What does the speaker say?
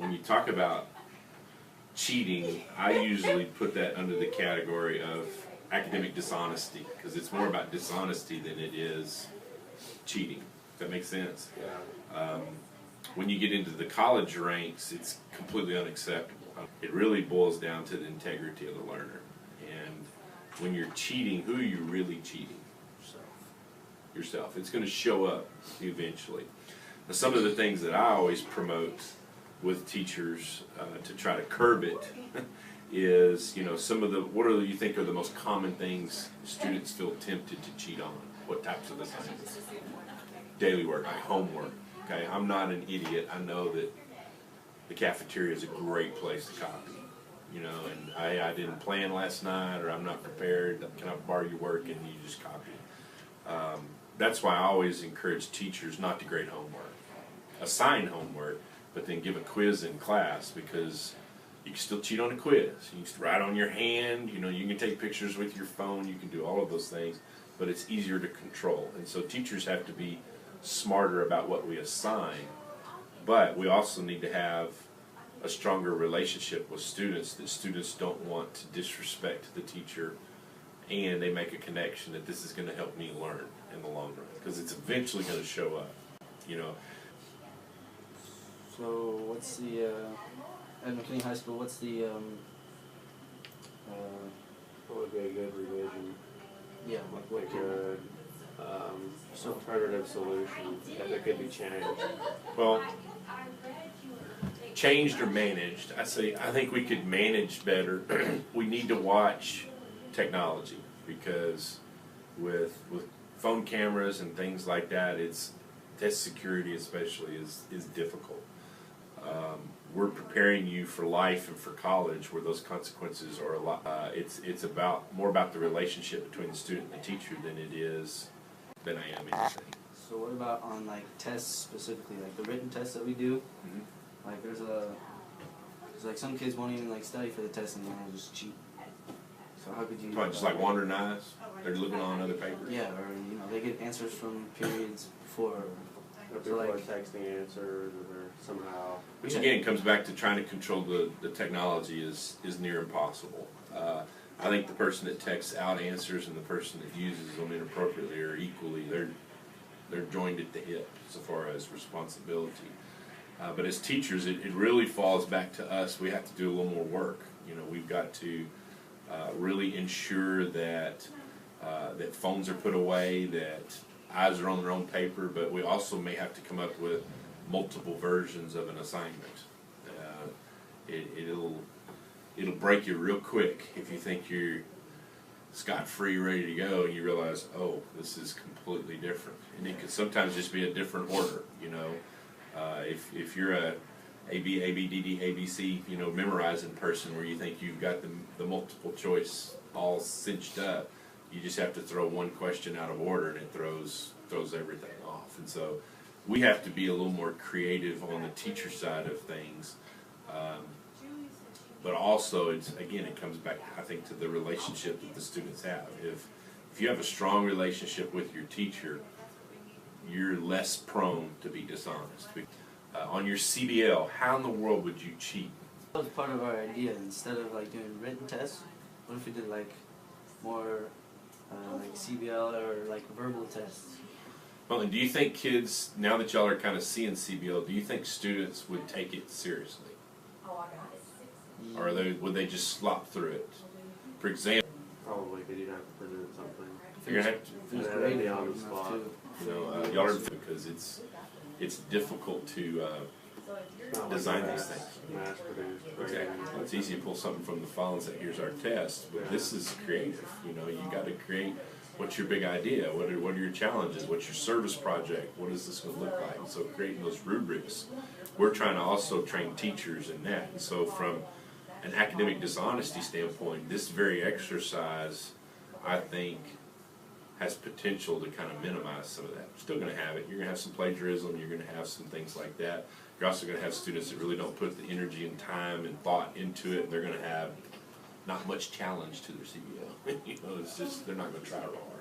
when you talk about cheating, I usually put that under the category of academic dishonesty, because it's more about dishonesty than it is cheating. Does that make sense? Yeah. When you get into the college ranks, it's completely unacceptable. It really boils down to the integrity of the learner. And when you're cheating, who are you really cheating? Yourself. It's going to show up eventually. Now, some of the things that I always promote with teachers to try to curb it is, some of the, what do you think are the most common things students feel tempted to cheat on? What types of assignments? Daily work, homework. Okay, I'm not an idiot. I know that the cafeteria is a great place to copy. And I didn't plan last night, or I'm not prepared. Can I borrow your work? And you just copy. That's why I always encourage teachers not to grade homework. Assign homework, but then give a quiz in class, because you can still cheat on a quiz. You can write on your hand, you can take pictures with your phone, you can do all of those things, but it's easier to control. And so teachers have to be smarter about what we assign, but we also need to have a stronger relationship with students, that students don't want to disrespect the teacher, and they make a connection that this is going to help me learn in the long run, because it's eventually going to show up. So what's the at McKinney High School? What's the What would be a good revision? yeah? Like a good alternative solution that could be changed. Well, changed or managed, I think we could manage better. We need to watch technology, because with phone cameras and things like that, test security especially is difficult. We're preparing you for life and for college, where those consequences are a lot. It's more about the relationship between the student and the teacher than I am anything. So what about on tests specifically, like the written tests that we do? Mm-hmm. Like there's some kids won't even study for the test, and they'll just cheat. So how could you? Just like wandering eyes, they're looking on other papers. Yeah, or they get answers from periods before. Or people are texting answers, or somehow. Which again comes back to trying to control the technology is near impossible. I think the person that texts out answers and the person that uses them inappropriately are equally, they're joined at the hip so far as responsibility. But as teachers, it really falls back to us. We have to do a little more work. We've got to really ensure that that phones are put away, that eyes are on their own paper, but we also may have to come up with multiple versions of an assignment. It'll break you real quick if you think you're scot-free, ready to go, and you realize, oh, this is completely different. And it could sometimes just be a different order. If you're a A, B, A, B, D, D, A, B, C, memorizing person, where you think you've got the multiple choice all cinched up, you just have to throw one question out of order, and it throws everything off. And so we have to be a little more creative on the teacher side of things. But also, it comes back, I think, to the relationship that the students have. If you have a strong relationship with your teacher, you're less prone to be dishonest. On your CBL, how in the world would you cheat? That was part of our idea. Instead of doing written tests, what if we did more CBL or verbal tests? Well, and do you think kids, now that y'all are kind of seeing CBL, do you think students would take it seriously? Or would they just slop through it? For example, Probably, because you'd have to present something. you're going to have to, It was be on the spot. y'all are, because it's difficult to design these things. Mass produced. Exactly. It's easy to pull something from the file and say, here's our test, but this is creative. You got to create, what's your big idea? What are your challenges? What's your service project? What is this going to look like? And so creating those rubrics, we're trying to also train teachers in that. And so from an academic dishonesty standpoint, this very exercise, I think, has potential to kind of minimize some of that. You're still going to have it. You're going to have some plagiarism. You're going to have some things like that. You're also going to have students that really don't put the energy and time and thought into it, and they're going to have not much challenge to their CBL. It's just, they're not going to try real hard.